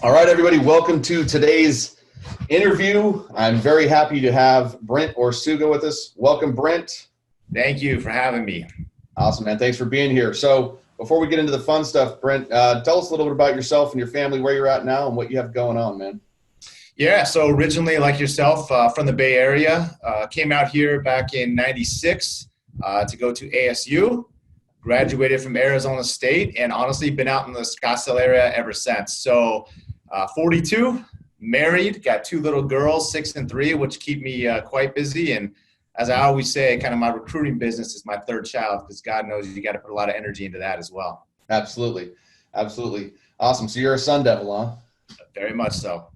All right, everybody, welcome to today's interview. I'm very happy to have Brent Orsuga with us. Welcome, Brent. Thank you for having me. Awesome, man. Thanks for being here. So before we get into the fun stuff, Brent, tell us a little bit about yourself and your family, where you're at now and what you have going on, man. Yeah, so originally, like yourself, from the Bay Area, came out here back in '96 to go to ASU, graduated from Arizona State, and honestly been out in the Scottsdale area ever since. So 42, married, got two little girls, 6 and 3, which keep me quite busy. And as I always say, kind of my recruiting business is my third child, because God knows you got to put a lot of energy into that as well. Absolutely. Absolutely. Awesome. So you're a Sun Devil, huh? Very much so.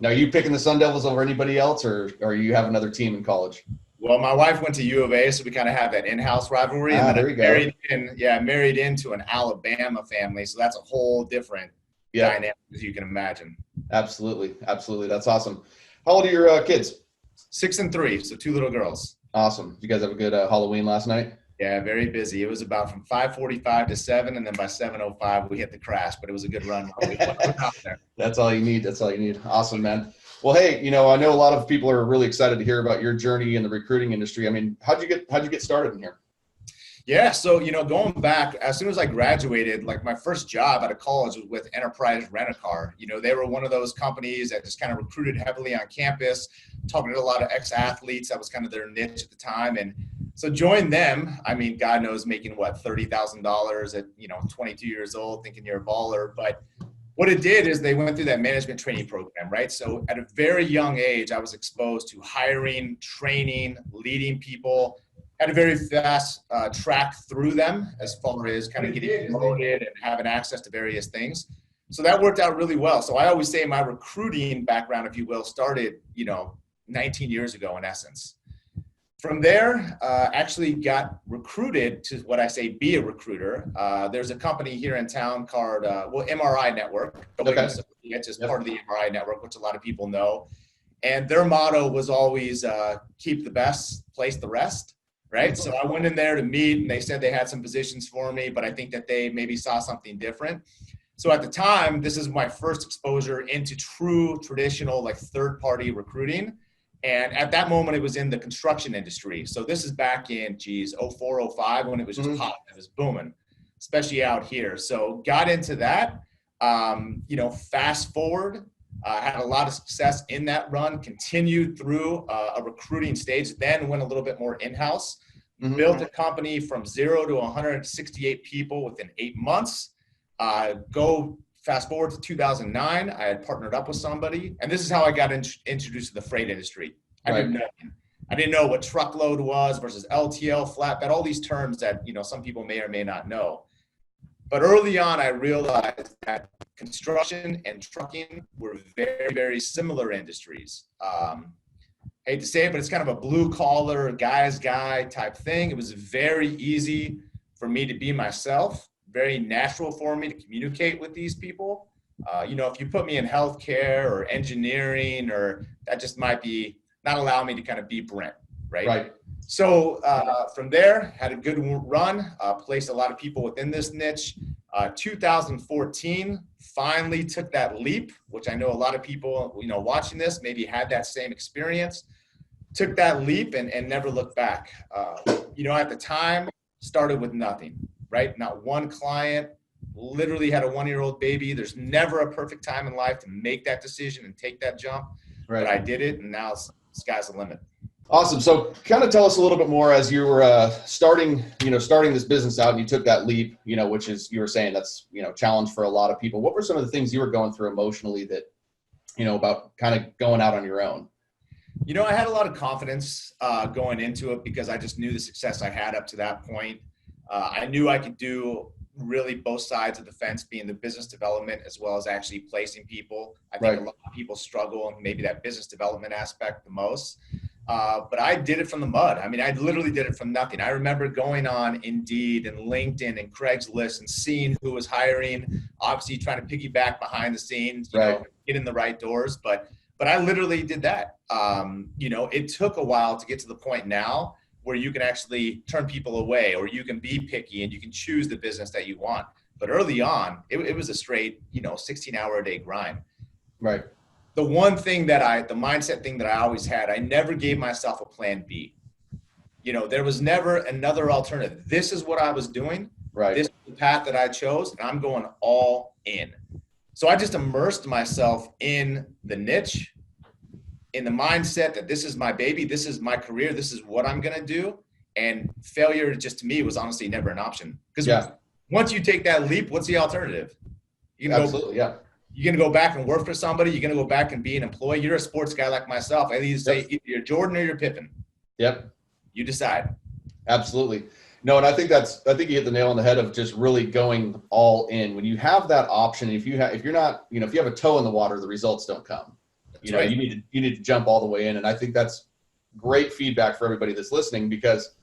Now, are you picking the Sun Devils over anybody else, or you have another team in college? Well, my wife went to U of A, so we kind of have that in-house rivalry. Ah, and then there you go. married into an Alabama family, so that's a whole different dynamic, as you can imagine. Absolutely. Absolutely. That's awesome. How old are your kids? 6 and 3, so two little girls. Awesome. Did you guys have a good Halloween last night? Yeah, very busy. It was about from 5:45 to 7, and then by 7:05 we hit the crash, but it was a good run. That's all you need. That's all you need. Awesome, man. Well, hey, I know a lot of people are really excited to hear about your journey in the recruiting industry. I mean, how'd you get started in here? Yeah, so going back, as soon as I graduated, like my first job out of college was with Enterprise Rent-A-Car. They were one of those companies that just kind of recruited heavily on campus, talking to a lot of ex-athletes. That was kind of their niche at the time. And so joined them. I mean, God knows, making what, $30,000 at 22 years old, thinking you're a baller. But what it did is they went through that management training program, right? So at a very young age, I was exposed to hiring, training, leading people. Had a very fast track through them as far as kind of getting promoted and having access to various things. So that worked out really well. So I always say my recruiting background, if you will, started, 19 years ago in essence. From there, actually got recruited to what I say, be a recruiter. There's a company here in town called, MRI Network. Okay. It's just part of the MRI Network, which a lot of people know. And their motto was always keep the best, place the rest. Right. So I went in there to meet, and they said they had some positions for me, but I think that they maybe saw something different. So at the time, this is my first exposure into true traditional, like third-party recruiting. And at that moment, it was in the construction industry. So this is back in, 04, 05, when it was just hot. It was booming, especially out here. So got into that, fast forward. Had a lot of success in that run, continued through a recruiting stage, then went a little bit more in-house, built a company from 0 to 168 people within 8 months. Go fast forward to 2009, I had partnered up with somebody, and this is how I got introduced to the freight industry. I didn't know what truckload was versus LTL, flatbed, all these terms that, some people may or may not know. But early on, I realized that construction and trucking were very, very similar industries. Hate to say it, but it's kind of a blue collar, guy's guy type thing. It was very easy for me to be myself, very natural for me to communicate with these people. If you put me in healthcare or engineering, or that just might be not allow me to kind of be Brent, right? So from there, had a good run, placed a lot of people within this niche. 2014, finally took that leap, which I know a lot of people, watching this maybe had that same experience. Took that leap and never looked back. At the time, started with nothing, right? Not one client, literally had a 1-year-old baby. There's never a perfect time in life to make that decision and take that jump. Right. But I did it, and now sky's the limit. Awesome. So kind of tell us a little bit more as you were starting this business out, and you took that leap, which is, you were saying that's, challenge for a lot of people. What were some of the things you were going through emotionally that, about kind of going out on your own? I had a lot of confidence going into it, because I just knew the success I had up to that point. I knew I could do really both sides of the fence, being the business development as well as actually placing people. I think a lot of people struggle in maybe that business development aspect the most. But I did it from the mud. I mean, I literally did it from nothing. I remember going on Indeed and LinkedIn and Craigslist and seeing who was hiring, obviously trying to piggyback behind the scenes, get in the right doors. But I literally did that. It took a while to get to the point now where you can actually turn people away, or you can be picky and you can choose the business that you want. But early on, it was a straight, 16-hour a day grind. Right. The mindset thing that I always had, I never gave myself a plan B. There was never another alternative. This is what I was doing. Right. This is the path that I chose, and I'm going all in. So I just immersed myself in the niche, in the mindset that this is my baby, this is my career, this is what I'm going to do. And failure just to me was honestly never an option. Because once you take that leap, what's the alternative? Absolutely, yeah. You're going to go back and work for somebody. You're going to go back and be an employee. You're a sports guy like myself. I either say either you're Jordan or you're Pippen. Yep. You decide. Absolutely. No, and I think you hit the nail on the head of just really going all in. When you have that option, if you have a toe in the water, the results don't come. Right. You need to jump all the way in. And I think that's great feedback for everybody that's listening, because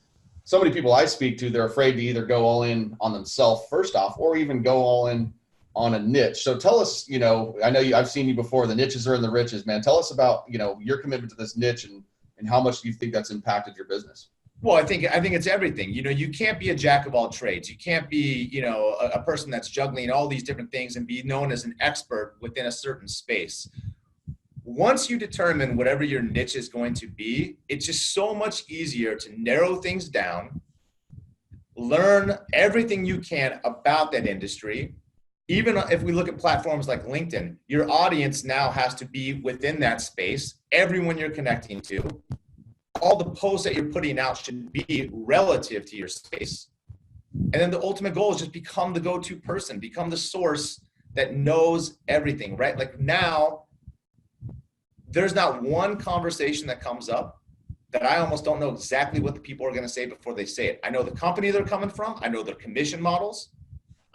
so many people I speak to, they're afraid to either go all in on themselves first off, or even go all in on a niche. So tell us, I know I've seen you before. The niches are in the riches, man. Tell us about, your commitment to this niche and how much do you think that's impacted your business? Well, I think it's everything. You can't be a jack of all trades. You can't be, a person that's juggling all these different things and be known as an expert within a certain space. Once you determine whatever your niche is going to be, it's just so much easier to narrow things down, learn everything you can about that industry. Even if we look at platforms like LinkedIn, your audience now has to be within that space. Everyone you're connecting to, all the posts that you're putting out should be relative to your space. And then the ultimate goal is just become the go-to person, become the source that knows everything, right? Like now, there's not one conversation that comes up that I almost don't know exactly what the people are going to say before they say it. I know the company they're coming from. I know their commission models.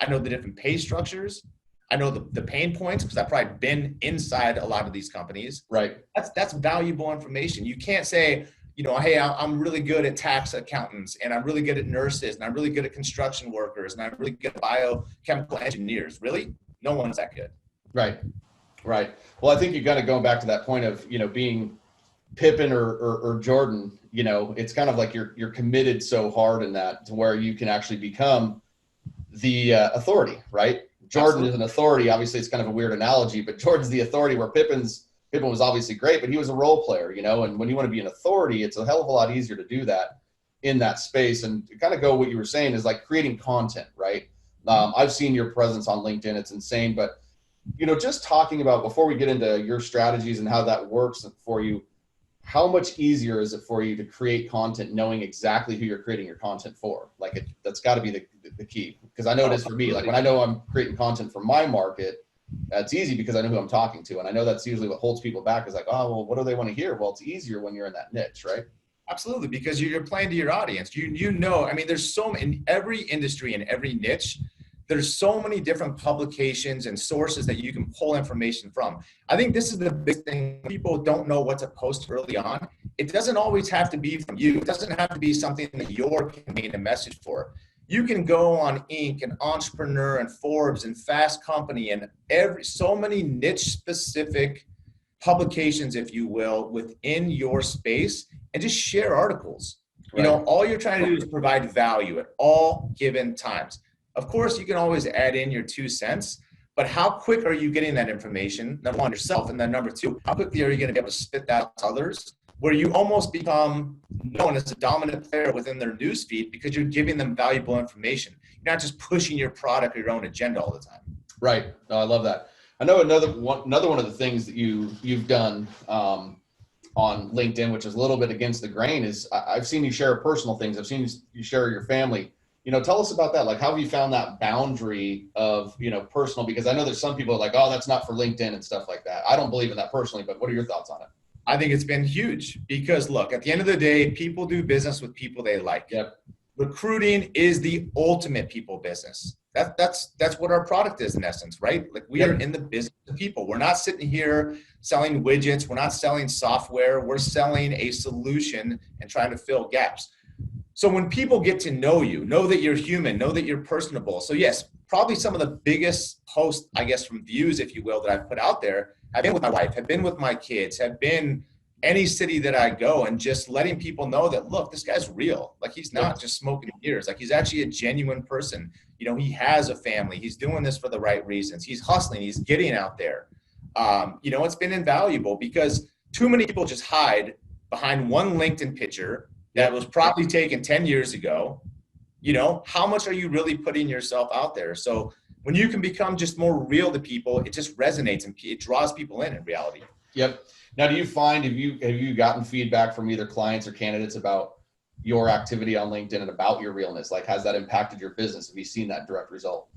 I know the different pay structures. I know the pain points because I've probably been inside a lot of these companies. Right. That's valuable information. You can't say, hey, I'm really good at tax accountants, and I'm really good at nurses, and I'm really good at construction workers, and I'm really good at biochemical engineers. Really? No one's that good. Right. Right. Well, I think you got to go back to that point of, being Pippen or Jordan, it's kind of like you're committed so hard in that to where you can actually become the authority, right? Jordan Absolutely. Is an authority. Obviously, it's kind of a weird analogy, but Jordan's the authority where Pippen was obviously great, but he was a role player, and when you want to be an authority, it's a hell of a lot easier to do that in that space. And to kind of go what you were saying is like creating content, right? I've seen your presence on LinkedIn. It's insane. But, just talking about, before we get into your strategies and how that works for you, how much easier is it for you to create content knowing exactly who you're creating your content for? Like that's got to be the key. Because I know it is for me. Like when I know I'm creating content for my market, that's easy because I know who I'm talking to. And I know that's usually what holds people back is like, oh, well, what do they want to hear? Well, it's easier when you're in that niche, right? Absolutely. Because you're playing to your audience. There's so many, in every industry and every niche, there's so many different publications and sources that you can pull information from. I think this is the big thing. People don't know what to post early on. It doesn't always have to be from you. It doesn't have to be something that you're conveying a message for. You can go on Inc. and Entrepreneur and Forbes and Fast Company and so many niche specific publications, if you will, within your space and just share articles. Right. All you're trying to do is provide value at all given times. Of course, you can always add in your 2 cents, but how quick are you getting that information? Number one, yourself, and then number two, how quickly are you going to be able to spit that out to others, where you almost become known as a dominant player within their newsfeed because you're giving them valuable information. You're not just pushing your product or your own agenda all the time. Right. No, I love that. I know another one of the things that you've done on LinkedIn, which is a little bit against the grain, is I've seen you share personal things. I've seen you share your family. Tell us about that. Like, how have you found that boundary of, personal? Because I know there's some people like, oh, that's not for LinkedIn and stuff like that. I don't believe in that personally, but what are your thoughts on it? I think it's been huge because look, at the end of the day, people do business with people they like. Yep. Recruiting is the ultimate people business. That's what our product is in essence, right? Like we are in the business of people. We're not sitting here selling widgets. We're not selling software. We're selling a solution and trying to fill gaps. So when people get to know you, know that you're human, know that you're personable. So yes, probably some of the biggest posts, I guess, from views, if you will, that I've put out there have been with my wife, have been with my kids, have been, any city that I go, and just letting people know that, look, this guy's real. Like, he's not just smoking mirrors. Like, he's actually a genuine person. You know, he has a family. He's doing this for the right reasons. He's hustling. He's getting out there. You know, it's been invaluable because too many people just hide behind one LinkedIn picture that was probably taken 10 years ago. You know, how much are you really putting yourself out there? So when you can become just more real to people, it just resonates and it draws people in reality. Yep. Now, do you find, have you gotten feedback from either clients or candidates about your activity on LinkedIn and about your realness? Like, has that impacted your business? Have you seen that direct result?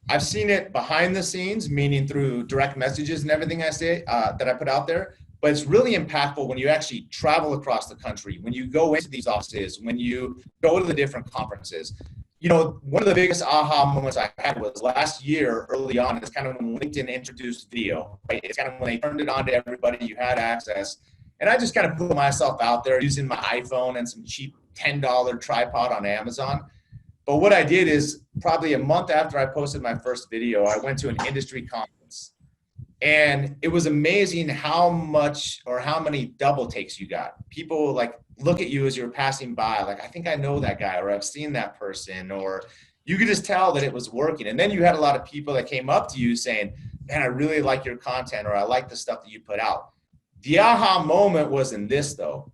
I've seen it behind the scenes, meaning through direct messages and everything I say that I put out there. But it's really impactful when you actually travel across the country, when you go into these offices, when you go to the different conferences. You know, one of the biggest aha moments I had was last year, early on. It's kind of when LinkedIn introduced video, right? It's kind of when they turned it on to everybody, you had access. And I just kind of put myself out there using my iPhone and some cheap $10 tripod on Amazon. But what I did is, probably a month after I posted my first video, I went to an industry conference. And it was amazing how much or how many double takes you got. People like look at you as you're passing by, like, I think I know that guy, or I've seen that person, or you could just tell that it was working. And then you had a lot of people that came up to you saying, man, I really like your content, or I like the stuff that you put out. The aha moment was in this, though.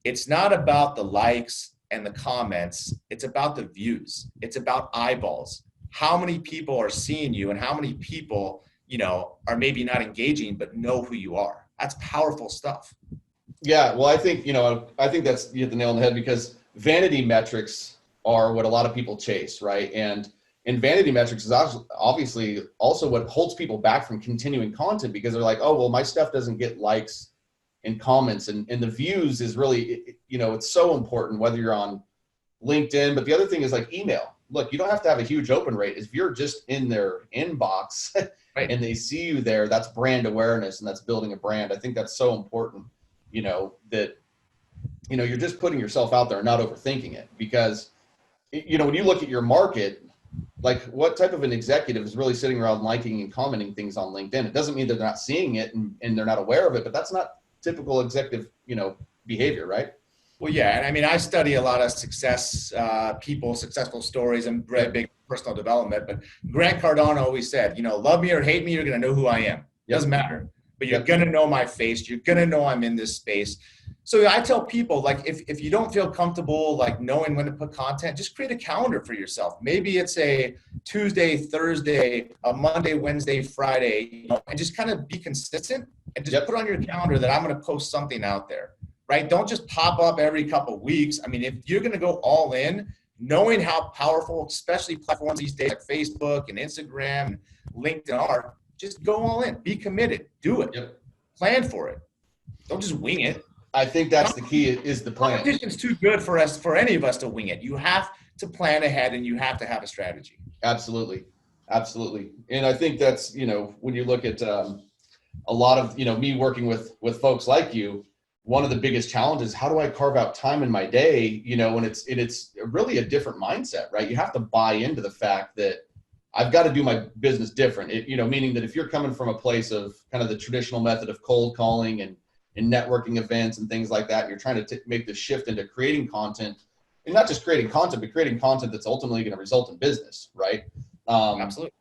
It's not about the likes and the comments. It's about the views. It's about eyeballs. How many people are seeing you, and how many people, you know, are maybe not engaging, but know who you are. That's powerful stuff. Yeah. Well, I think, I think that's, you hit the nail on the head, because vanity metrics are what a lot of people chase, right? And vanity metrics is obviously also what holds people back from continuing content, because they're like, oh, well, my stuff doesn't get likes and comments, and the views is really, it's so important whether you're on LinkedIn. But the other thing is like email. Look, you don't have to have a huge open rate. If you're just in their inbox right, and they see you there, that's brand awareness, and that's building a brand. I think that's so important, that, you're just putting yourself out there and not overthinking it. Because, when you look at your market, like, what type of an executive is really sitting around liking and commenting things on LinkedIn? It doesn't mean that they're not seeing it and they're not aware of it, but that's not typical executive, behavior, right? Well, yeah. And I mean, I study a lot of people, successful stories, and very big personal development. But Grant Cardone always said, love me or hate me, you're going to know who I am. It doesn't matter. But you're going to know my face. You're going to know I'm in this space. So I tell people, like, if you don't feel comfortable, like, knowing when to put content, just create a calendar for yourself. Maybe it's a Tuesday, Thursday, a Monday, Wednesday, Friday, and just kind of be consistent and just put on your calendar that I'm going to post something out there, right? Don't just pop up every couple of weeks. I mean, if you're going to go all in, knowing how powerful, especially platforms these days like Facebook and Instagram and LinkedIn are, just go all in, be committed, do it, plan for it. Don't just wing it. I think that's the key, is the plan. Competition's too good for any of us to wing it. You have to plan ahead, and you have to have a strategy. Absolutely. Absolutely. And I think that's, when you look at a lot of, me working with folks like you, one of the biggest challenges, how do I carve out time in my day, when it's really a different mindset, right? You have to buy into the fact that I've got to do my business different, meaning that if you're coming from a place of kind of the traditional method of cold calling and networking events and things like that, you're trying to make the shift into creating content, and not just creating content, but creating content that's ultimately going to result in business, right? Absolutely.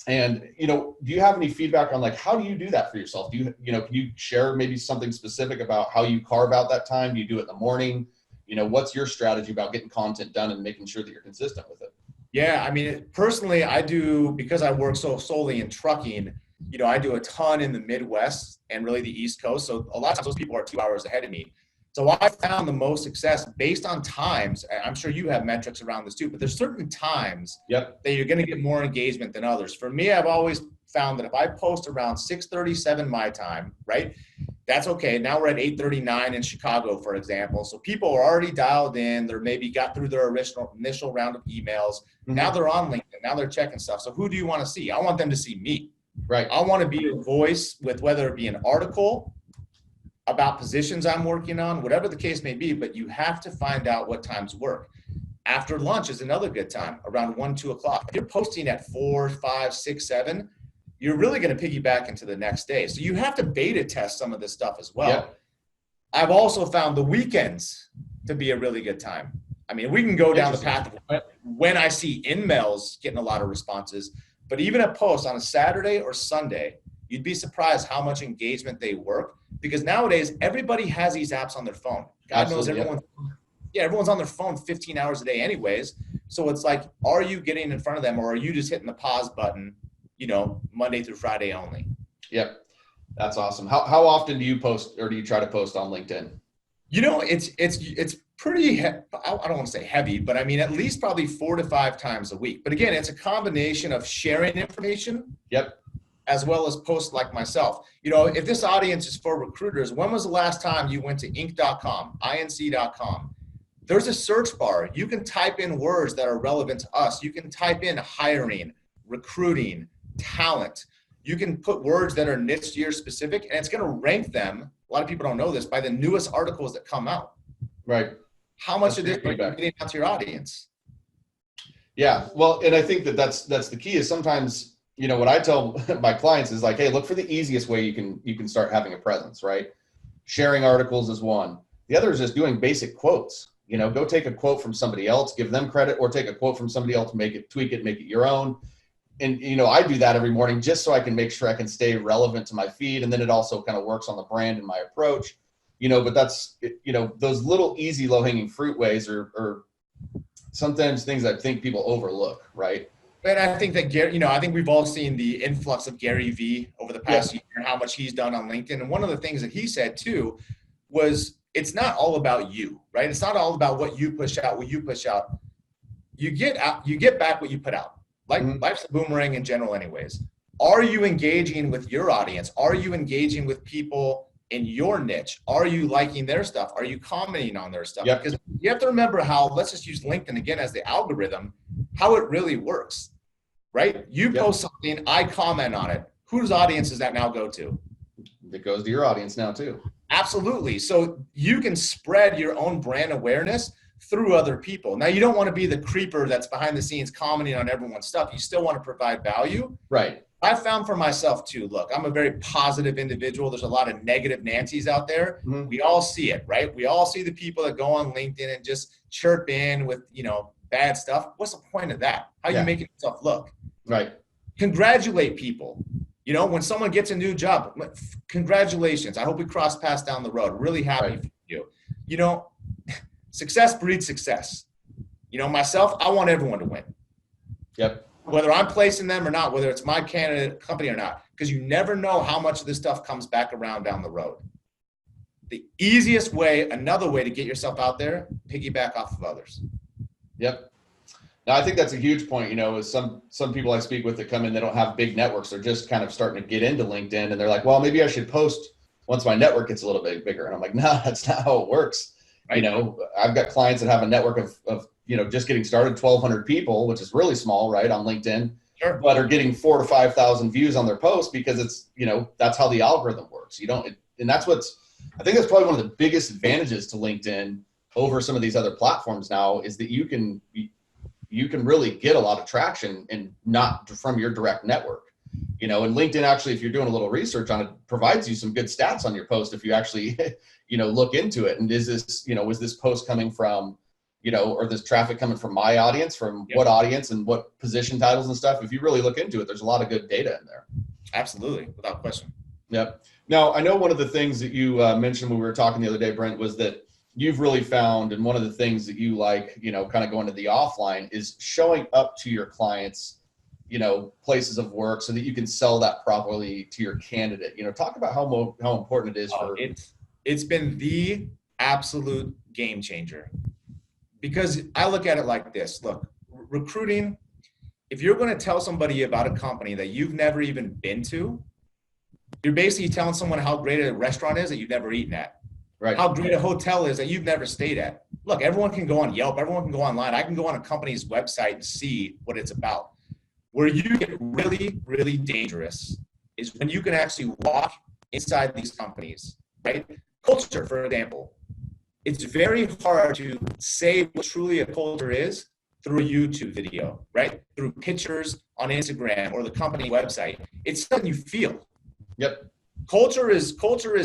And, do you have any feedback on, like, how do you do that for yourself? Do you, can you share maybe something specific about how you carve out that time? Do you do it in the morning? What's your strategy about getting content done and making sure that you're consistent with it? Yeah. I mean, personally, I do, because I work so solely in trucking, I do a ton in the Midwest and really the East Coast. So a lot of times those people are 2 hours ahead of me. So I found the most success based on times. I'm sure you have metrics around this too, but there's certain times that you're going to get more engagement than others. For me, I've always found that if I post around 6:37 my time, right, that's okay. Now we're at 8:39 in Chicago, for example. So people are already dialed in. They're maybe got through their initial round of emails. Mm-hmm. Now they're on LinkedIn. Now they're checking stuff. So who do you want to see? I want them to see me. Right. I want to be a voice with, whether it be an article about positions I'm working on, whatever the case may be, but you have to find out what times work. After lunch is another good time, around 1, 2 o'clock. If you're posting at 4, 5, 6, 7, you're really going to piggyback into the next day. So you have to beta test some of this stuff as well. I've also found the weekends to be a really good time. I mean, we can go down the path of when I see in-mails getting a lot of responses, but even a post on a Saturday or Sunday, you'd be surprised how much engagement they work, because nowadays everybody has these apps on their phone. God knows everyone's on their phone 15 hours a day anyways. So it's like, are you getting in front of them, or are you just hitting the pause button, Monday through Friday only? Yep. That's awesome. How often do you post, or do you try to post on LinkedIn? It's pretty, I don't want to say heavy, but I mean, at least probably 4 to 5 times a week. But again, it's a combination of sharing information. Yep. As well as posts like myself. If this audience is for recruiters, when was the last time you went to inc.com? There's a search bar. You can type in words that are relevant to us. You can type in hiring, recruiting, talent. You can put words that are niche year specific, and it's going to rank them. A lot of people don't know this, by the newest articles that come out. Right. How much of this are you getting out to your audience? Yeah. Well, and I think that's the key is sometimes, what I tell my clients is like, hey, look for the easiest way you can start having a presence, right? Sharing articles is one. The other is just doing basic quotes. Go take a quote from somebody else, give them credit, or take a quote from somebody else, tweak it, make it your own. And, I do that every morning just so I can make sure I can stay relevant to my feed. And then it also kind of works on the brand and my approach, but that's, those little easy low hanging fruit ways are sometimes things I think people overlook, right? And I think that Gary, I think we've all seen the influx of Gary V over the past year, how much he's done on LinkedIn. And one of the things that he said too was, it's not all about you, right? It's not all about what you push out, You get back what you put out. Like life's a boomerang in general anyways. Are you engaging with your audience? Are you engaging with people in your niche? Are you liking their stuff? Are you commenting on their stuff? Yep. Because you have to remember how, let's just use LinkedIn again as the algorithm, how it really works, right? You post something, I comment on it. Whose audience does that now go to? It goes to your audience now too. Absolutely. So you can spread your own brand awareness through other people. Now, you don't want to be the creeper that's behind the scenes commenting on everyone's stuff. You still want to provide value. Right. I found for myself too, look, I'm a very positive individual. There's a lot of negative Nancy's out there. We all see it, right? We all see the people that go on LinkedIn and just chirp in with, bad stuff. What's the point of that? How are you making yourself look? Right. Congratulate people. When someone gets a new job, congratulations. I hope we cross paths down the road. Really happy for you. Success breeds success. Myself, I want everyone to win. Yep. Whether I'm placing them or not, whether it's my candidate company or not, because you never know how much of this stuff comes back around down the road. The easiest way, another way to get yourself out there, piggyback off of others. Yep. Now, I think that's a huge point, is some people I speak with that come in, they don't have big networks. They're just kind of starting to get into LinkedIn, and they're like, well, maybe I should post once my network gets a little bit bigger. And I'm like, no, that's not how it works. Right. I've got clients that have a network of just getting started, 1,200 people, which is really small, right, on LinkedIn, but are getting 4,000 to 5,000 views on their posts because it's, that's how the algorithm works. And that's I think that's probably one of the biggest advantages to LinkedIn over some of these other platforms now is that you can really get a lot of traction and not from your direct network. And LinkedIn actually, if you're doing a little research on it, provides you some good stats on your post if you actually, look into it. And is this, was this post coming from, or this traffic coming from my audience, from what audience and what position titles and stuff? If you really look into it, there's a lot of good data in there. Absolutely, without question. Yep. Now, I know one of the things that you mentioned when we were talking the other day, Brent, was that you've really found, and one of the things that you like, kind of going to the offline is showing up to your clients, places of work so that you can sell that properly to your candidate. Talk about how important it is for. It's been the absolute game changer, because I look at it like this. Look, recruiting, if you're going to tell somebody about a company that you've never even been to, you're basically telling someone how great a restaurant is that you've never eaten at. Right. How great a hotel is that you've never stayed at. Look, everyone can go on Yelp. Everyone can go online. I can go on a company's website and see what it's about. Where you get really, really dangerous is when you can actually walk inside these companies, right? Culture, for example. It's very hard to say what truly a culture is through a YouTube video, right? Through pictures on Instagram or the company website. It's something you feel. Yep. Culture is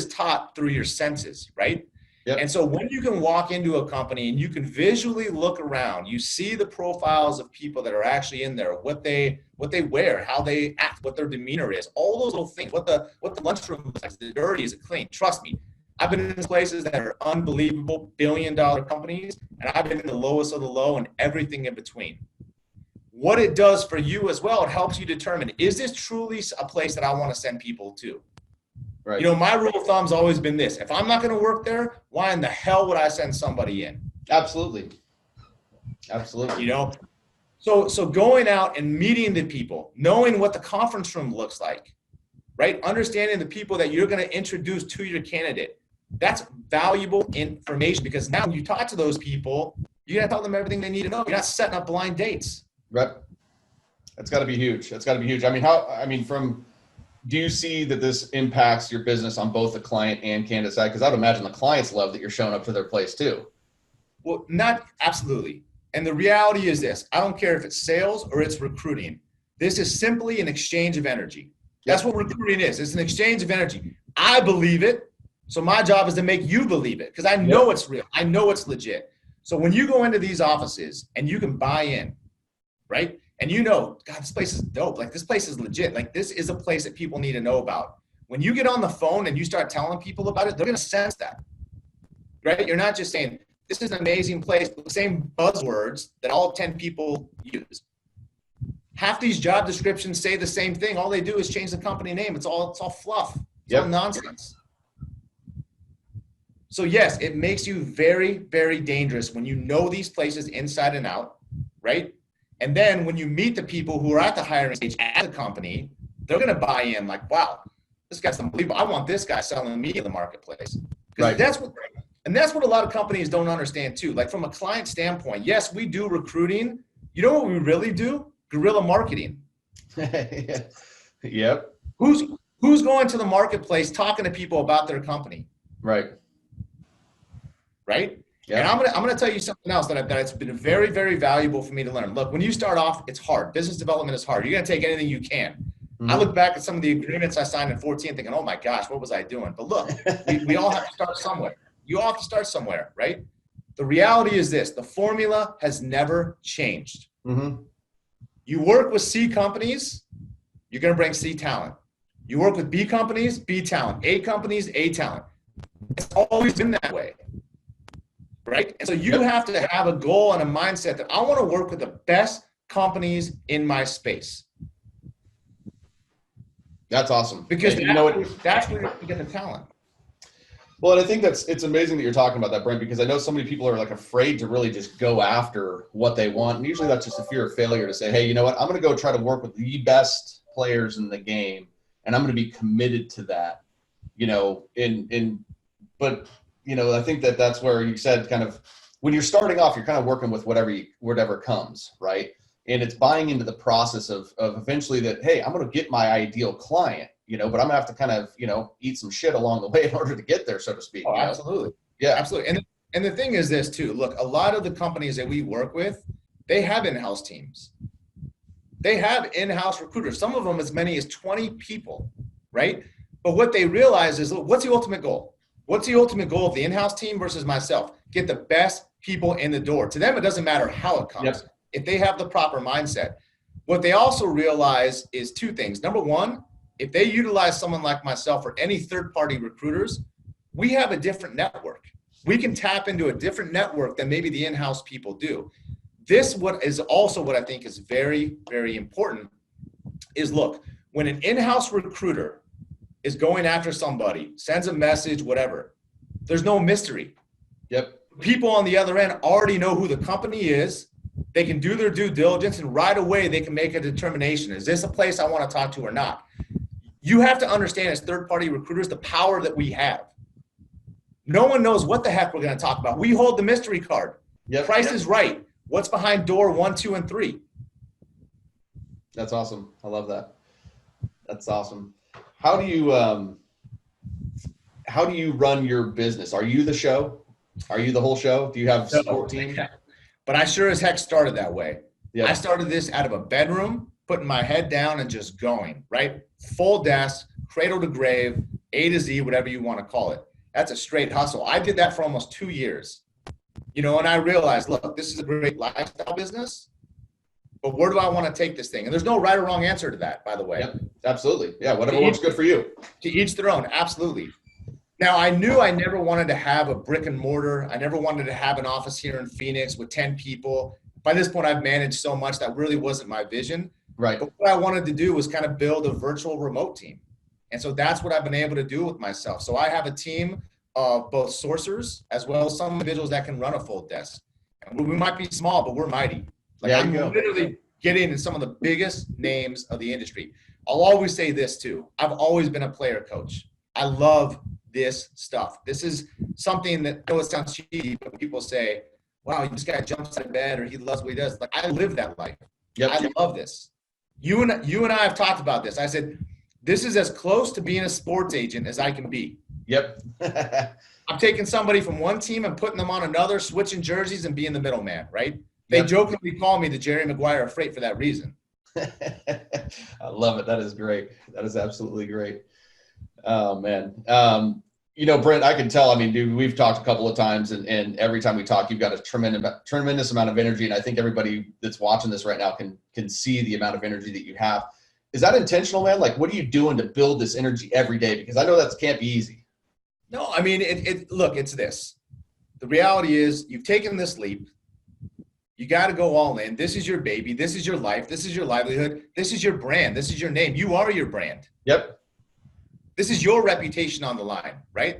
taught through your senses, right? Yep. And so when you can walk into a company and you can visually look around, you see the profiles of people that are actually in there, what they wear, how they act, what their demeanor is, all those little things, what the lunchroom looks like, is it dirty, is it clean? Trust me, I've been in places that are unbelievable billion-dollar companies, and I've been in the lowest of the low and everything in between. What it does for you as well, it helps you determine, is this truly a place that I want to send people to? Right. You know, my rule of thumb's always been this: if I'm not going to work there, why in the hell would I send somebody in? Absolutely. You know, so going out and meeting the people, knowing what the conference room looks like, right? Understanding the people that you're going to introduce to your candidate. That's valuable information, because now when you talk to those people, you got to tell them everything they need to know. You're not setting up blind dates. Right. That's got to be huge. That's got to be huge. Do you see that this impacts your business on both the client and candidate side? Because I would imagine the clients love that you're showing up to their place too. Well, not absolutely. And the reality is this: I don't care if it's sales or it's recruiting. This is simply an exchange of energy. That's what recruiting is. It's an exchange of energy. I believe it. So my job is to make you believe it, because I know it's real. I know it's legit. So when you go into these offices and you can buy in, right? And you know, God, this place is dope. Like, this place is legit. Like, this is a place that people need to know about. When you get on the phone and you start telling people about it, they're going to sense that, right? You're not just saying, this is an amazing place, the same buzzwords that all 10 people use. Half these job descriptions say the same thing. All they do is change the company name. It's all fluff. It's all nonsense. So yes, it makes you very, very dangerous when you know these places inside and out, right? And then when you meet the people who are at the hiring stage at the company, they're going to buy in like, wow, this guy's unbelievable. I want this guy selling me in the marketplace. Right. That's what a lot of companies don't understand too. Like, from a client standpoint, yes, we do recruiting. You know what we really do? Guerrilla marketing. Yep. Who's going to the marketplace talking to people about their company? Right. Right. Yeah. And I'm gonna tell you something else that's been very, very valuable for me to learn. Look, when you start off, it's hard. Business development is hard. You're gonna take anything you can. Mm-hmm. I look back at some of the agreements I signed in 14 thinking, oh my gosh, what was I doing? But look, we all have to start somewhere. You all have to start somewhere, right? The reality is this: the formula has never changed. Mm-hmm. You work with C companies, you're gonna bring C talent. You work with B companies, B talent. A companies, A talent. It's always been that way. Right? And so you have to have a goal and a mindset that I want to work with the best companies in my space. That's awesome. Because that's where you get the talent. Well, and I think it's amazing that you're talking about that, Brent, because I know so many people are like afraid to really just go after what they want. And usually that's just a fear of failure to say, hey, you know what? I'm going to go try to work with the best players in the game, and I'm going to be committed to that, but I think that's where you said kind of when you're starting off, you're kind of working with whatever comes, right? And it's buying into the process of eventually that, hey, I'm going to get my ideal client, but I'm going to have to kind of, eat some shit along the way in order to get there, so to speak. Oh, absolutely. Yeah, absolutely. And the thing is this too, look, a lot of the companies that we work with, they have in-house teams. They have in-house recruiters, some of them as many as 20 people, right? But what they realize is, look, what's the ultimate goal? What's the ultimate goal of the in-house team versus myself? Get the best people in the door. To them, it doesn't matter how it comes, if they have the proper mindset. What they also realize is two things. Number one, if they utilize someone like myself or any third-party recruiters, we have a different network. We can tap into a different network than maybe the in-house people do. What I think is very, very important is, look, when an in-house recruiter is going after somebody, sends a message, whatever, there's no mystery. Yep. People on the other end already know who the company is. They can do their due diligence, and right away they can make a determination. Is this a place I want to talk to or not? You have to understand, as third-party recruiters, the power that we have. No one knows what the heck we're going to talk about. We hold the mystery card. Price is right. What's behind door 1, 2, and 3? That's awesome. I love that. That's awesome. How do you run your business? Are you the show? Are you the whole show? Do you have a support team? But I sure as heck started that way. Yep. I started this out of a bedroom, putting my head down and just going, right? Full desk, cradle to grave, A to Z, whatever you want to call it. That's a straight hustle. I did that for almost 2 years, and I realized, look, this is a great lifestyle business, but where do I want to take this thing? And there's no right or wrong answer to that, by the way. Yep, absolutely. Yeah, whatever works good for you. To each their own, absolutely. Now, I knew I never wanted to have a brick and mortar. I never wanted to have an office here in Phoenix with 10 people. By this point, I've managed so much that really wasn't my vision. Right. But what I wanted to do was kind of build a virtual remote team. And so that's what I've been able to do with myself. So I have a team of both sourcers as well as some individuals that can run a full desk. And we might be small, but we're mighty. Like, I'm literally getting in some of the biggest names of the industry. I'll always say this too. I've always been a player coach. I love this stuff. This is something that, I know it sounds cheap, but people say, wow, this guy jumps out of bed or he loves what he does. Like, I live that life. Yep. I love this. You and I have talked about this. I said, this is as close to being a sports agent as I can be. Yep. I'm taking somebody from one team and putting them on another, switching jerseys and being the middleman, right? They jokingly call me the Jerry Maguire of freight for that reason. I love it. That is great. That is absolutely great. Oh, man. Brent, I can tell, I mean, dude, we've talked a couple of times and every time we talk, you've got a tremendous amount of energy. And I think everybody that's watching this right now can see the amount of energy that you have. Is that intentional, man? Like, what are you doing to build this energy every day? Because I know that can't be easy. No, I mean, look, it's this. The reality is you've taken this leap. You got to go all in. This is your baby. This is your life. This is your livelihood. This is your brand. This is your name. You are your brand. Yep. This is your reputation on the line, right?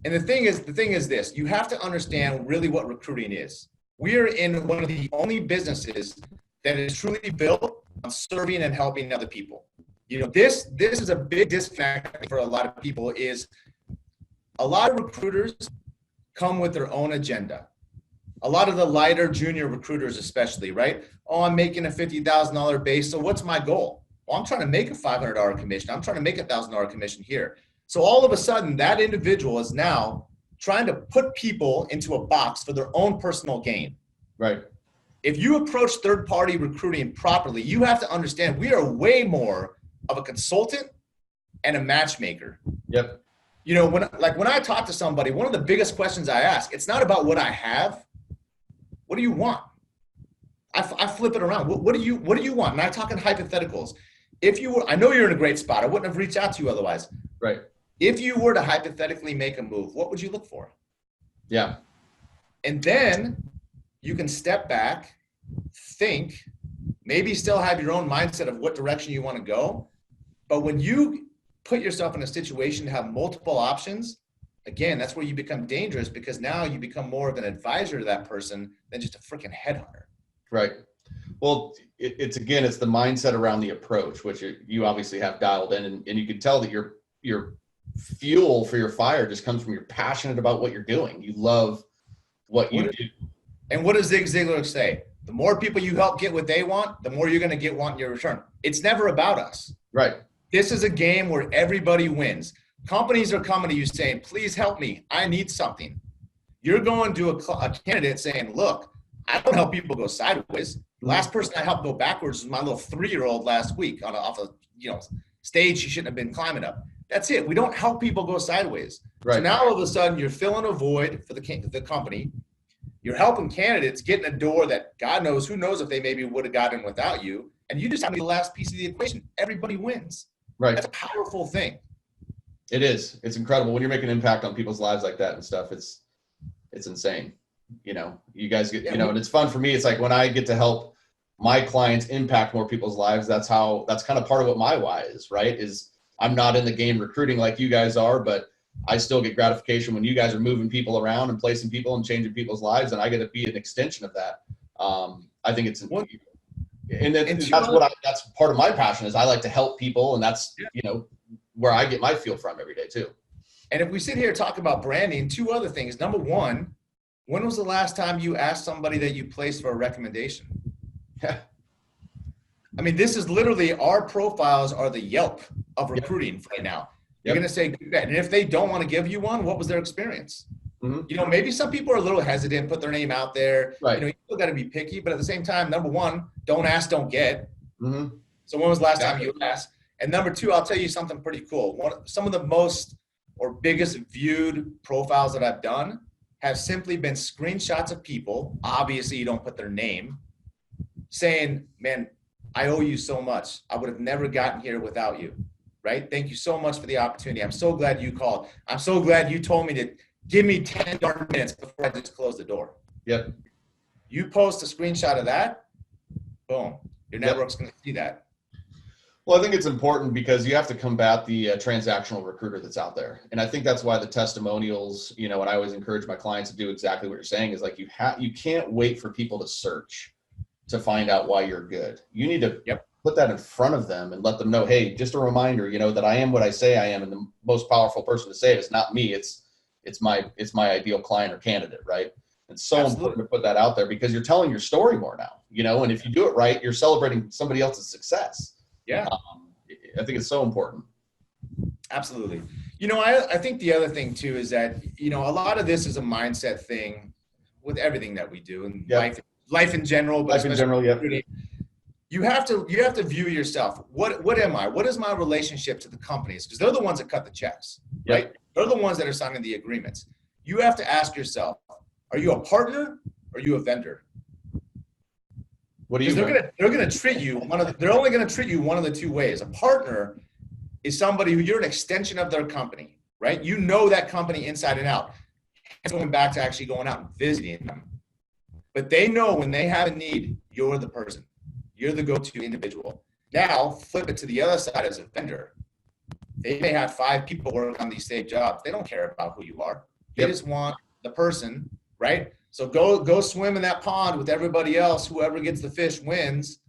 And the thing is this, you have to understand really what recruiting is. We are in one of the only businesses that is truly built on serving and helping other people. This is a big disconnect for a lot of people. Is a lot of recruiters come with their own agenda. A lot of the lighter junior recruiters especially, right? Oh, I'm making a $50,000 base, so what's my goal? Well, I'm trying to make a $500 commission. I'm trying to make a $1,000 commission here. So all of a sudden, that individual is now trying to put people into a box for their own personal gain. Right. If you approach third-party recruiting properly, you have to understand we are way more of a consultant and a matchmaker. Yep. When I talk to somebody, one of the biggest questions I ask, it's not about what I have. What do you want? I flip it around. What do you want? And I talk in hypotheticals. I know you're in a great spot. I wouldn't have reached out to you otherwise. Right. If you were to hypothetically make a move, what would you look for? Yeah. And then you can step back, think, maybe still have your own mindset of what direction you want to go. But when you put yourself in a situation to have multiple options, again, that's where you become dangerous, because now you become more of an advisor to that person than just a freaking headhunter. Right. Well, it's the mindset around the approach, which you obviously have dialed in, and you can tell that your fuel for your fire just comes from you're passionate about what you're doing. You love what you do. And what does Zig Ziglar say? The more people you help get what they want, the more you're going to get want in your return. It's never about us. Right. This is a game where everybody wins. Companies are coming to you saying, please help me. I need something. You're going to a candidate saying, look, I don't help people go sideways. The last person I helped go backwards was my little 3-year-old last week off a stage she shouldn't have been climbing up. That's it. We don't help people go sideways. Right. So now all of a sudden you're filling a void for the company. You're helping candidates get in a door that God knows, who knows if they maybe would have gotten without you. And you just have to be the last piece of the equation. Everybody wins. Right. That's a powerful thing. It is. It's incredible when you're making an impact on people's lives like that and stuff. It's insane. You guys get, and it's fun for me. It's like when I get to help my clients impact more people's lives, that's kind of part of what my why is, right? Is I'm not in the game recruiting like you guys are, but I still get gratification when you guys are moving people around and placing people and changing people's lives. And I get to be an extension of that. I think it's, that's part of my passion is I like to help people. And that's, where I get my fuel from every day too. And if we sit here and talk about branding, 2 other things. Number 1, when was the last time you asked somebody that you placed for a recommendation? Yeah. I mean, this is literally, our profiles are the Yelp of recruiting right now. You're going to say, and if they don't want to give you one, what was their experience? Mm-hmm. Maybe some people are a little hesitant, put their name out there. Right. You still got to be picky, but at the same time, number 1, don't ask, don't get. Mm-hmm. So when was the last time you asked? And number 2, I'll tell you something pretty cool. Some of the most or biggest viewed profiles that I've done have simply been screenshots of people. Obviously, you don't put their name, saying, man, I owe you so much. I would have never gotten here without you, right? Thank you so much for the opportunity. I'm so glad you called. I'm so glad you told me to give me 10 darn minutes before I just close the door. Yep. You post a screenshot of that, boom, your network's going to see that. Well, I think it's important because you have to combat the transactional recruiter that's out there. And I think that's why the testimonials, and I always encourage my clients to do exactly what you're saying is like, you can't wait for people to search to find out why you're good. You need to put that in front of them and let them know, hey, just a reminder, that I am what I say I am. And the most powerful person to say it is not me. It's my ideal client or candidate. Right. It's so important to put that out there because you're telling your story more now, and if you do it right, you're celebrating somebody else's success. Yeah. I think it's so important. Absolutely. I think the other thing too is that, a lot of this is a mindset thing with everything that we do and life in general. But you have to view yourself. What am I? What is my relationship to the companies? Because they're the ones that cut the checks, right? They're the ones that are signing the agreements. You have to ask yourself, are you a partner or are you a vendor? What do you? They're gonna treat you they're only gonna treat you one of the two ways. A partner is somebody who you're an extension of their company, right? You know that company inside and out. It's going back to actually going out and visiting them. But they know when they have a need, you're the person. You're the go-to individual. Now, flip it to the other side as a vendor. They may have 5 people working on these same jobs. They don't care about who you are. They just want the person, right? So go swim in that pond with everybody else. Whoever gets the fish wins.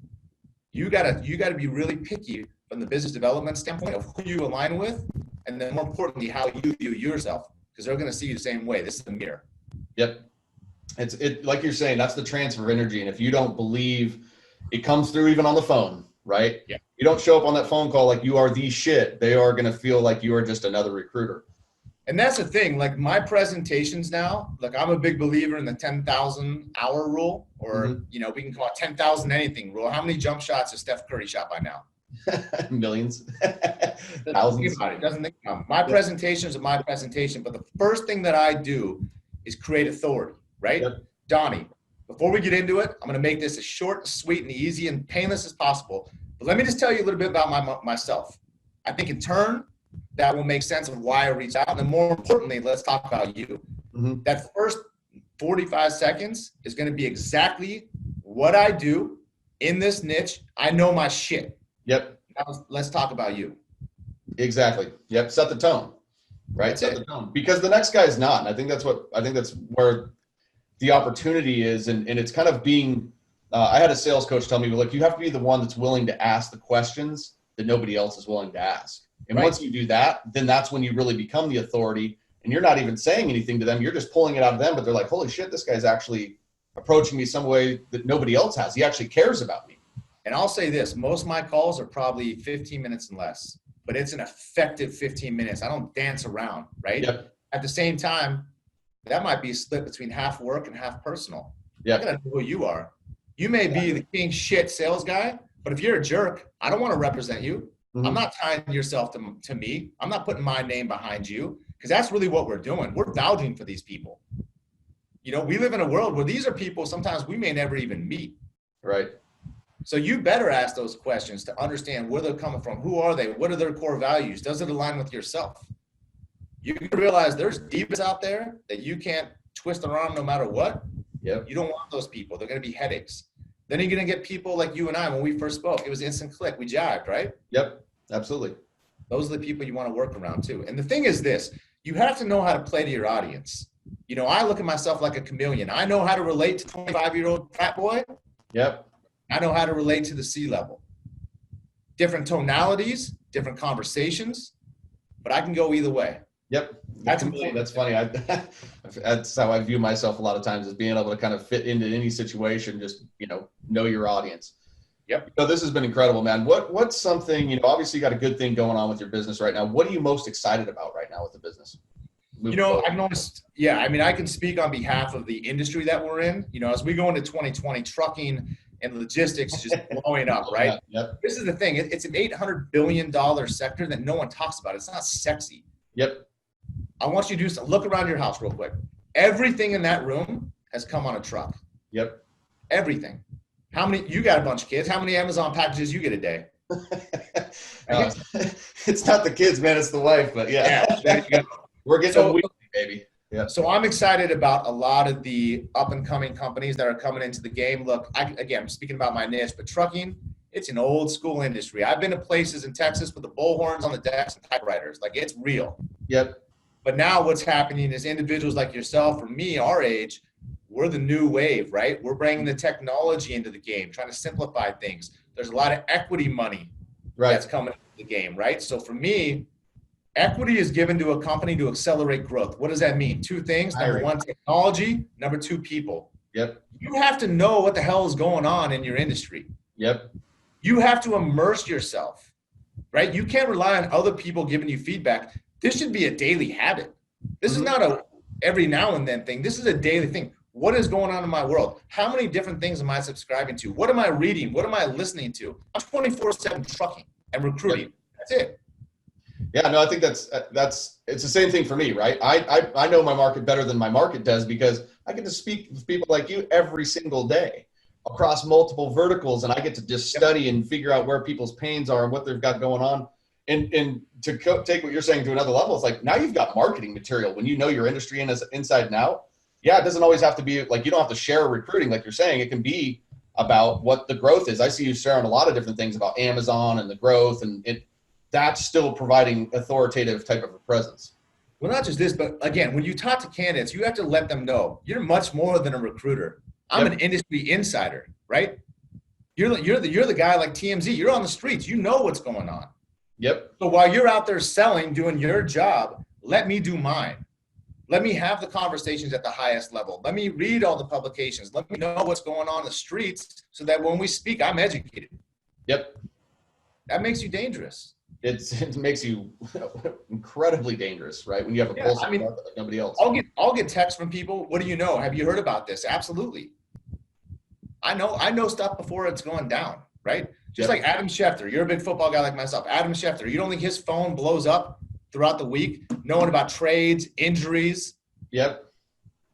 You gotta be really picky from the business development standpoint of who you align with, and then more importantly, how you view yourself, because they're gonna see you the same way. This is the mirror. Yep. It's like you're saying, that's the transfer of energy. And if you don't believe it comes through even on the phone, right? Yeah. You don't show up on that phone call like you are the shit. They are gonna feel like you are just another recruiter. And that's the thing, like my presentations now, like I'm a big believer in the 10,000 hour rule, or, we can call it 10,000 anything rule. How many jump shots has Steph Curry shot by now? Millions. Thousands. It doesn't think about it. My presentations are my presentation, but the first thing that I do is create authority, right? Yep. Donnie, before we get into it, I'm going to make this as short, sweet, and easy and painless as possible. But let me just tell you a little bit about myself. I think in turn, that will make sense of why I reached out. And then more importantly, let's talk about you. Mm-hmm. That first 45 seconds is going to be exactly what I do in this niche. I know my shit. Yep. Now let's talk about you. Exactly. Yep. Set the tone, right? That's Set it. the tone, because the next guy is not. And I think that's where the opportunity is. And it's kind of being, I had a sales coach tell me, look, you have to be the one that's willing to ask the questions that nobody else is willing to ask. And once you do that, then that's when you really become the authority, and you're not even saying anything to them. You're just pulling it out of them, but they're like, holy shit, this guy's actually approaching me some way that nobody else has. He actually cares about me. And I'll say this, most of my calls are probably 15 minutes and less, but it's an effective 15 minutes. I don't dance around, right? Yep. At the same time, that might be split between half work and half personal. Yep. I gotta know who you are. You may be the king shit sales guy, but if you're a jerk, I don't want to represent you. Mm-hmm. I'm not tying yourself to me. I'm not putting my name behind you, because that's really what we're doing. We're vouching for these people. We live in a world where these are people sometimes we may never even meet. Right. So you better ask those questions to understand where they're coming from. Who are they? What are their core values? Does it align with yourself? You realize there's divas out there that you can't twist their arm no matter what. Yep. You don't want those people. They're going to be headaches. Then you're going to get people like you and I. When we first spoke, it was instant click. We jived, right? Yep, absolutely. Those are the people you want to work around too. And the thing is this, you have to know how to play to your audience. I look at myself like a chameleon. I know how to relate to 25-year-old fat boy. Yep. I know how to relate to the C-level. Different tonalities, different conversations, but I can go either way. Yep. That's funny. That's how I view myself a lot of times, is being able to kind of fit into any situation, just, know your audience. Yep. This has been incredible, man. What's something, obviously you got a good thing going on with your business right now. What are you most excited about right now with the business? I've noticed, I can speak on behalf of the industry that we're in. As we go into 2020, trucking and logistics is just blowing up, right? Yep. This is the thing. It's an $800 billion sector that no one talks about. It's not sexy. Yep. I want you to look around your house real quick. Everything in that room has come on a truck. Yep. Everything. How many, you got a bunch of kids. How many Amazon packages you get a day? It's not the kids, man. It's the wife, but yeah. There you go. We're getting them weekly, baby. Yeah. So I'm excited about a lot of the up and coming companies that are coming into the game. Look, again, I'm speaking about my niche, but trucking, it's an old school industry. I've been to places in Texas with the bullhorns on the decks and typewriters. Like, it's real. Yep. But now what's happening is individuals like yourself or me, our age, we're the new wave, right? We're bringing the technology into the game, trying to simplify things. There's a lot of equity money that's coming into the game, right? So for me, equity is given to a company to accelerate growth. What does that mean? Two things. Number one, technology. Number two, people. Yep. You have to know what the hell is going on in your industry. Yep. You have to immerse yourself, right? You can't rely on other people giving you feedback. This should be a daily habit. This is not a every now and then thing. This is a daily thing. What is going on in my world? How many different things am I subscribing to? What am I reading? What am I listening to? I'm 24/7 trucking and recruiting. Yep. That's it. Yeah, no, I think it's the same thing for me, right? I know my market better than my market does because I get to speak with people like you every single day across multiple verticals, and I get to just study and figure out where people's pains are and what they've got going on. And to take what you're saying to another level, it's like now you've got marketing material when you know your industry inside and out. Yeah, it doesn't always have to be like you don't have to share recruiting like you're saying. It can be about what the growth is. I see you sharing a lot of different things about Amazon and the growth, and that's still providing authoritative type of a presence. Well, not just this, but again, when you talk to candidates, you have to let them know you're much more than a recruiter. I'm an industry insider, right? You're the guy like TMZ. You're on the streets. You know what's going on. Yep. So while you're out there selling, doing your job, let me do mine. Let me have the conversations at the highest level. Let me read all the publications. Let me know what's going on in the streets so that when we speak, I'm educated. Yep. That makes you dangerous. It makes you incredibly dangerous, right? When you have a pulse like nobody else. I'll get texts from people. What do you know? Have you heard about this? Absolutely. I know stuff before it's going down, right? Just like Adam Schefter. You're a big football guy like myself. Adam Schefter. You don't think his phone blows up throughout the week, knowing about trades, injuries? Yep.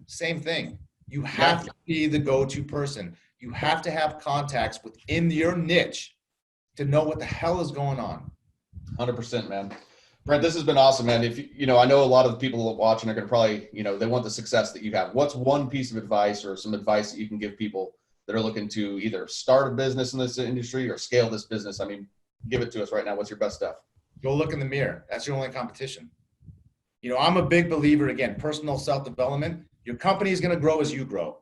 Same thing. You have to be the go-to person. You have to have contacts within your niche to know what the hell is going on. 100%, man. Brent, this has been awesome, man. If I know a lot of the people watching are going to probably, they want the success that you have. What's one piece of advice or some advice that you can give people that are looking to either start a business in this industry or scale this business? I mean, give it to us right now. What's your best stuff? Go look in the mirror. That's your only competition. I'm a big believer, again, personal self-development. Your company is going to grow as you grow.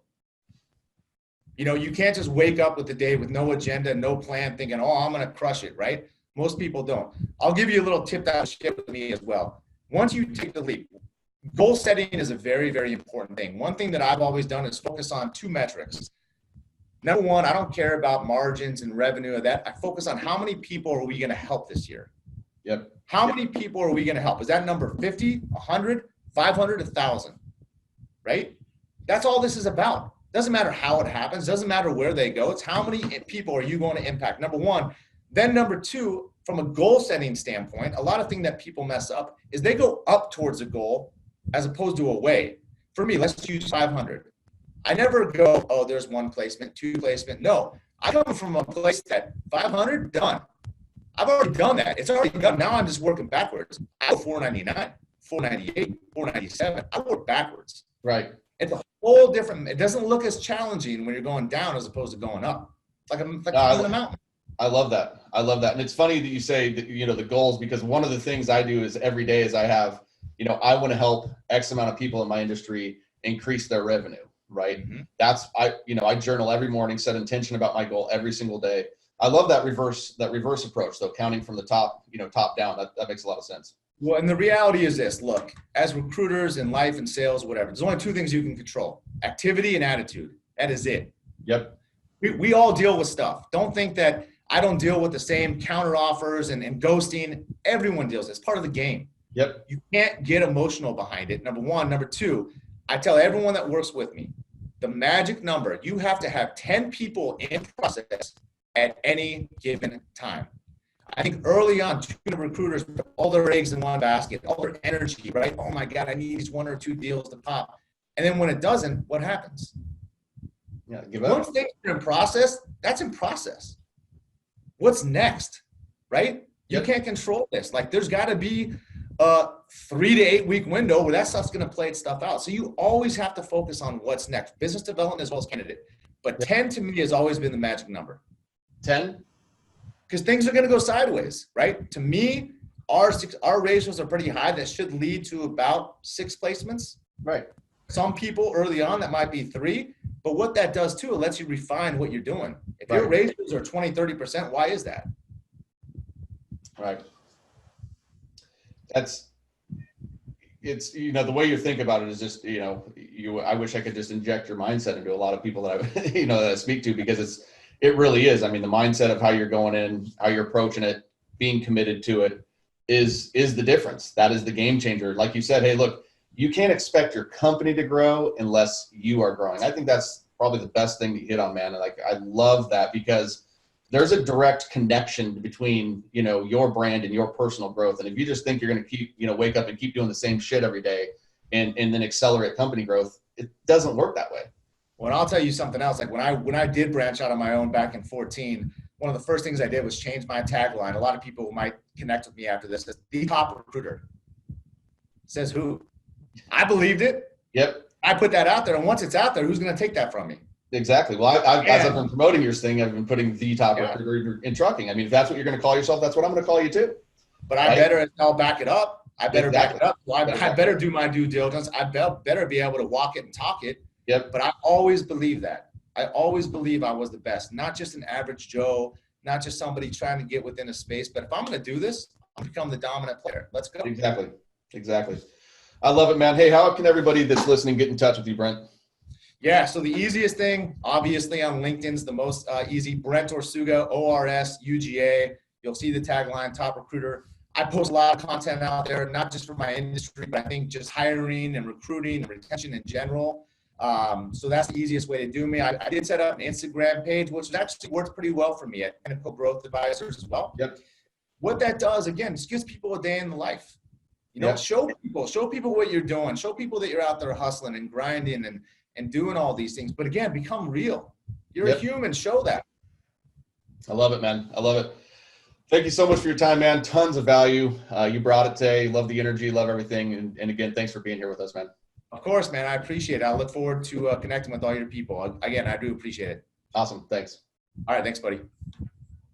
You can't just wake up with the day with no agenda, no plan, thinking, oh, I'm going to crush it, right? Most people don't. I'll give you a little tip that will share with me as well. Once you take the leap, goal setting is a very, very important thing. One thing that I've always done is focus on two metrics. Number one, I don't care about margins and revenue of that. I focus on how many people are we going to help this year? Yep. How many people are we going to help? Is that number 50, 100, 500, 1,000? Right? That's all this is about. Doesn't matter how it happens. Doesn't matter where they go. It's how many people are you going to impact? Number one. Then number two, from a goal setting standpoint, a lot of things that people mess up is they go up towards a goal as opposed to away. For me, let's use 500. I never go, oh, there's one placement, two placement. No, I come from a place that 500, done. I've already done that. It's already done. Now I'm just working backwards. I go 499, 498, 497. I work backwards. Right. It's a whole different, it doesn't look as challenging when you're going down as opposed to going up. It's like a mountain. I love that. And it's funny that you say that, the goals, because one of the things I do is every day is I have, I want to help X amount of people in my industry increase their revenue, right? Mm-hmm. That's, I journal every morning, set intention about my goal every single day. I love that reverse approach though, counting from the top, top down. That makes a lot of sense. Well, and the reality is this, look, as recruiters in life and sales, whatever, there's only two things you can control: activity and attitude. That is it. Yep. We all deal with stuff. Don't think that I don't deal with the same counter offers and ghosting. Everyone deals. It's part of the game. Yep. You can't get emotional behind it. Number one. Number two, I tell everyone that works with me, the magic number, you have to have 10 people in process at any given time. I think early on, too many recruiters put all their eggs in one basket, all their energy, right? Oh my God, I need these 1 or 2 deals to pop. And then when it doesn't, what happens? Yeah, give up. Once things are in process, that's in process. What's next, right? You Yep. can't control this. Like there's got to be a 3 to 8 week window where that stuff's going to play its stuff out. So you always have to focus on what's next, business development as well as candidate. But 10 to me has always been the magic number. 10? Because things are going to go sideways, right? To me, our ratios are pretty high. That should lead to about 6 placements. Right. Some people early on, that might be 3. But what that does too, it lets you refine what you're doing. If your ratios are 20, 30%, why is that? Right. It's, you know, the way you think about it is just, you know, I wish I could just inject your mindset into a lot of people that I, you know, that I speak to, because it really is. I mean, the mindset of how you're going in, how you're approaching it, being committed to it is the difference. That is the game changer. Like you said, hey, look, you can't expect your company to grow unless you are growing. I think that's probably the best thing to hit on, man. Like, I love that, because there's a direct connection between, you know, your brand and your personal growth. And if you just think you're going to keep, you know, wake up and keep doing the same shit every day and then accelerate company growth, it doesn't work that way. Well, I'll tell you something else. Like when I did branch out on my own back in 14, one of the first things I did was change my tagline. A lot of people might connect with me after this. It's the top recruiter. Says who? I believed it. Yep. I put that out there. And once it's out there, who's going to take that from me? Exactly. Well, as I've been promoting your thing, I've been putting the top recruiter in trucking. I mean, if that's what you're going to call yourself, that's what I'm going to call you too. But I better back it up. I better back it up. Well, I better do my due diligence. I better be able to walk it and talk it. Yep. But I always believe that. I always believe I was the best, not just an average Joe, not just somebody trying to get within a space. But if I'm going to do this, I'll become the dominant player. Let's go. Exactly. I love it, man. Hey, how can everybody that's listening get in touch with you, Brent? Yeah, so the easiest thing, obviously on LinkedIn's the most easy, Brent Orsuga, ORSUGA. You'll see the tagline, top recruiter. I post a lot of content out there, not just for my industry, but I think just hiring and recruiting and retention in general. So that's the easiest way to do me. I did set up an Instagram page, which actually works pretty well for me at Pinnacle Growth Advisors as well. Yep. What that does, again, just gives people a day in the life. You know, show people what you're doing. Show people that you're out there hustling and grinding and doing all these things. But again, become real. You're a human. Show that. I love it, man. I love it. Thank you so much for your time, man. Tons of value. You brought it today. Love the energy. Love everything. And again, thanks for being here with us, man. Of course, man. I appreciate it. I look forward to connecting with all your people. Again, I do appreciate it. Awesome. Thanks. All right. Thanks, buddy.